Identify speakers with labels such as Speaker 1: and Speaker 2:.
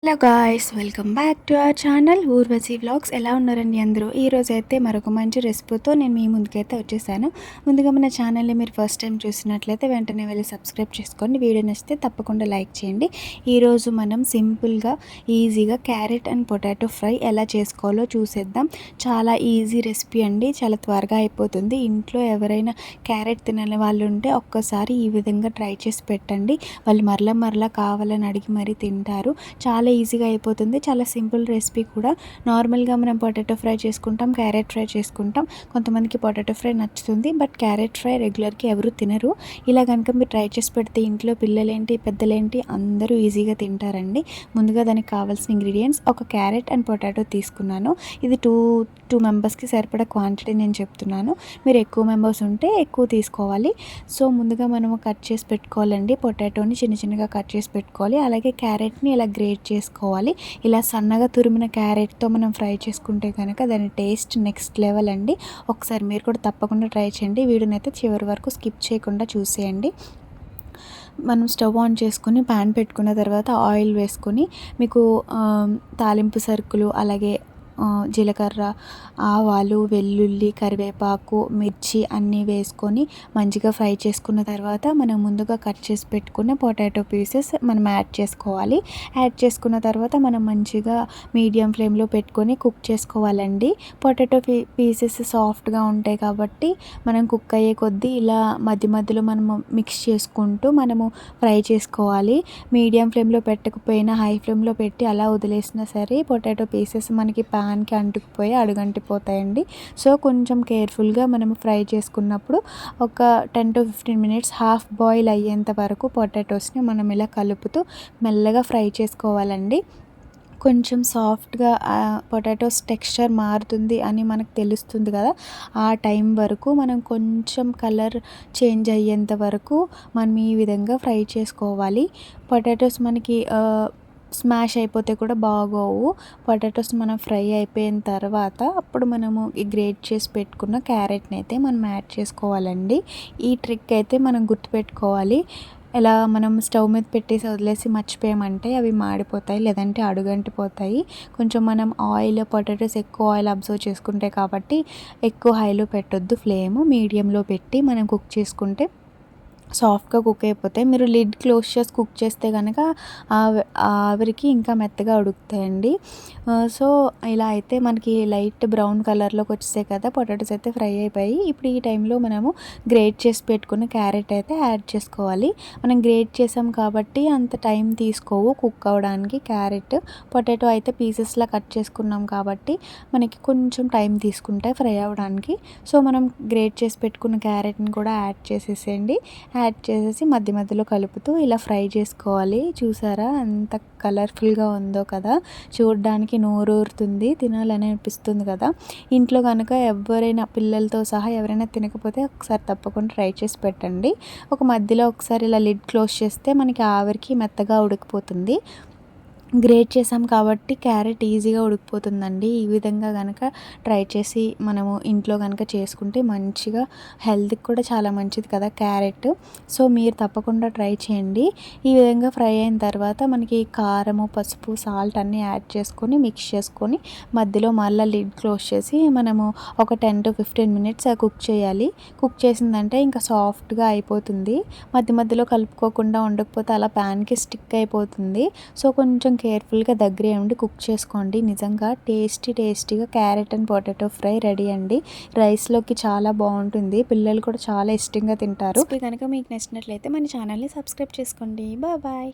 Speaker 1: Hello guys, welcome back to our channel Urvashi vlogs. ఎలా ఉన్నారండి అందరూ? ఈరోజు అయితే మరొక మంచి రెసిపీతో నేను మీ ముందుకైతే వచ్చేసాను. ముందుగా మన ఛానల్ని మీరు ఫస్ట్ టైం చూసినట్లయితే వెంటనే వెళ్ళి సబ్స్క్రైబ్ చేసుకోండి. వీడియో నచ్చితే తప్పకుండా లైక్ చేయండి. ఈరోజు మనం సింపుల్గా ఈజీగా క్యారెట్ అండ్ పొటాటో ఫ్రై ఎలా చేసుకోవాలో చూసేద్దాం. చాలా ఈజీ రెసిపీ అండి, చాలా త్వరగా అయిపోతుంది. ఇంట్లో ఎవరైనా క్యారెట్ తినని వాళ్ళు ఉంటే ఒక్కసారి ఈ విధంగా ట్రై చేసి పెట్టండి. వాళ్ళు మరలా కావాలని అడిగి మరీ తింటారు. చాలా ఈజీగా అయిపోతుంది. చాలా సింపుల్ రెసిపీ కూడా. నార్మల్గా మనం పొటాటో ఫ్రై చేసుకుంటాం, క్యారెట్ ఫ్రై చేసుకుంటాం. కొంతమందికి పొటాటో ఫ్రై నచ్చుతుంది, బట్ క్యారెట్ ఫ్రై రెగ్యులర్గా ఎవరు తినరు. ఇలా కనుక మీరు ట్రై చేసి పెడితే ఇంట్లో పిల్లలేంటి పెద్దలేంటి అందరూ ఈజీగా తింటారండి. ముందుగా దానికి కావాల్సిన ఇంగ్రీడియంట్స్, ఒక క్యారెట్ అండ్ పొటాటో తీసుకున్నాను. ఇది టూ మెంబర్స్కి సరిపడా క్వాంటిటీ నేను చెప్తున్నాను. మీరు ఎక్కువ మెంబర్స్ ఉంటే ఎక్కువ తీసుకోవాలి. సో ముందుగా మనము కట్ చేసి పెట్టుకోవాలండి. పొటాటోని చిన్నగా కట్ చేసి పెట్టుకోవాలి. అలాగే క్యారెట్ని ఇలా గ్రేట్ చేసుకోవాలి. ఇలా సన్నగా తురిమిన క్యారెట్తో మనం ఫ్రై చేసుకుంటే కనుక దాని టేస్ట్ నెక్స్ట్ లెవెల్ అండి. ఒకసారి మీరు కూడా తప్పకుండా ట్రై చేయండి. వీడియోని అయితే చివరి వరకు స్కిప్ చేయకుండా చూసేయండి. మనం స్టవ్ ఆన్ చేసుకొని ప్యాన్ పెట్టుకున్న తర్వాత ఆయిల్ వేసుకొని మీకు తాలింపు సరుకులు అలాగే జీలకర్ర, ఆవాలు, వెల్లుల్లి, కరివేపాకు, మిర్చి అన్నీ వేసుకొని మంచిగా ఫ్రై చేసుకున్న తర్వాత మనం ముందుగా కట్ చేసి పెట్టుకున్న పొటాటో పీసెస్ మనం యాడ్ చేసుకోవాలి. యాడ్ చేసుకున్న తర్వాత మనం మంచిగా మీడియం ఫ్లేమ్లో పెట్టుకొని కుక్ చేసుకోవాలండి. పొటాటో పీసెస్ సాఫ్ట్గా ఉంటాయి కాబట్టి మనం కుక్ అయ్యే కొద్దీ ఇలా మధ్యలో మనము మిక్స్ చేసుకుంటూ మనము ఫ్రై చేసుకోవాలి. మీడియం ఫ్లేమ్లో పెట్టకపోయినా హై ఫ్లేమ్లో పెట్టి అలా వదిలేసినా సరే పొటాటో పీసెస్ మనకి ప్యాన్కి అంటుకుపోయి అడుగంటిపోతాయండి. సో కొంచెం కేర్ఫుల్గా మనం ఫ్రై చేసుకున్నప్పుడు ఒక 10 to 15 minutes హాఫ్ బాయిల్ అయ్యేంత వరకు పొటాటోస్ని మనం ఇలా కలుపుతూ మెల్లగా ఫ్రై చేసుకోవాలండి. కొంచెం సాఫ్ట్గా పొటాటోస్ టెక్స్చర్ మారుతుంది అని మనకు తెలుస్తుంది కదా, ఆ టైం వరకు మనం కొంచెం కలర్ చేంజ్ అయ్యేంత వరకు మనం ఈ విధంగా ఫ్రై చేసుకోవాలి. పొటాటోస్ మనకి స్మాష్ అయిపోతే కూడా బాగోవు. పొటాటోస్ మనం ఫ్రై అయిపోయిన తర్వాత అప్పుడు మనము ఈ గ్రేట్ చేసి పెట్టుకున్న క్యారెట్ని అయితే మనం యాడ్ చేసుకోవాలండి. ఈ ట్రిక్ అయితే మనం గుర్తుపెట్టుకోవాలి. ఇలా మనం స్టవ్ మీద పెట్టేసి వదిలేసి మర్చిపోయామంటే అవి మాడిపోతాయి, లేదంటే అడుగంటిపోతాయి. కొంచెం మనం పొటాటోస్ ఎక్కువ ఆయిల్ అబ్జర్వ్ చేసుకుంటాయి కాబట్టి ఎక్కువ హైలో పెట్టొద్దు. ఫ్లేమ్ మీడియంలో పెట్టి మనం కుక్ చేసుకుంటే సాఫ్ట్గా కుక్ అయిపోతాయి. మీరు లిడ్ క్లోజ్ చేసి కుక్ చేస్తే కనుక ఆవిరికి ఇంకా మెత్తగా ఉడుకుతాయండి. సో ఇలా అయితే మనకి లైట్ బ్రౌన్ కలర్లోకి వచ్చేసాయి కదా, పొటాటోస్ అయితే ఫ్రై అయిపోయి. ఇప్పుడు ఈ టైంలో మనము గ్రేట్ చేసి పెట్టుకున్న క్యారెట్ అయితే యాడ్ చేసుకోవాలి. మనం గ్రేట్ చేసాం కాబట్టి అంత టైం తీసుకోవు కుక్ అవ్వడానికి. క్యారెట్ పొటాటో అయితే పీసెస్లా కట్ చేసుకున్నాం కాబట్టి మనకి కొంచెం టైం తీసుకుంటాయి ఫ్రై అవ్వడానికి. సో మనం గ్రేట్ చేసి పెట్టుకున్న క్యారెట్ని కూడా యాడ్ చేసేసేయండి. యాడ్ చేసేసి మధ్యలో కలుపుతూ ఇలా ఫ్రై చేసుకోవాలి. చూసారా ఎంత కలర్ఫుల్గా ఉందో కదా, చూడడానికి నోరూరుతుంది, తినాలని అనిపిస్తుంది కదా. ఇంట్లో కనుక ఎవరైనా పిల్లలతో సహా ఎవరైనా తినకపోతే ఒకసారి తప్పకుండా ట్రై చేసి పెట్టండి. మధ్యలో ఒకసారి ఇలా లిడ్ క్లోజ్ చేస్తే మనకి ఆవిరికి మెత్తగా ఉడికిపోతుంది. గ్రేట్ చేసాం కాబట్టి క్యారెట్ ఈజీగా ఉడికిపోతుందండి. ఈ విధంగా కనుక ట్రై చేసి మనము ఇంట్లో కనుక చేసుకుంటే మంచిగా హెల్త్కి కూడా చాలా మంచిది కదా క్యారెట్. సో మీరు తప్పకుండా ట్రై చేయండి. ఈ విధంగా ఫ్రై అయిన తర్వాత మనకి కారము, పసుపు, సాల్ట్ అన్నీ యాడ్ చేసుకొని మిక్స్ చేసుకొని మధ్యలో మళ్ళీ లిడ్ క్లోజ్ చేసి మనము ఒక 10 to 15 minutes కుక్ చేయాలి. కుక్ చేసిందంటే ఇంకా సాఫ్ట్గా అయిపోతుంది. మధ్యలో కలుపుకోకుండా ఉండకపోతే అలా ప్యాన్కి స్టిక్ అయిపోతుంది. సో కొంచెం కేర్ఫుల్గా దగ్గరే ఉండి కుక్ చేసుకోండి. నిజంగా టేస్టీగా carrot and potato fry ready అండి. రైస్లోకి చాలా బాగుంటుంది, పిల్లలు కూడా చాలా ఇష్టంగా తింటారు. కనుక మీకు నచ్చినట్లయితే మన ఛానల్ని సబ్స్క్రైబ్ చేసుకోండి. బాయ్.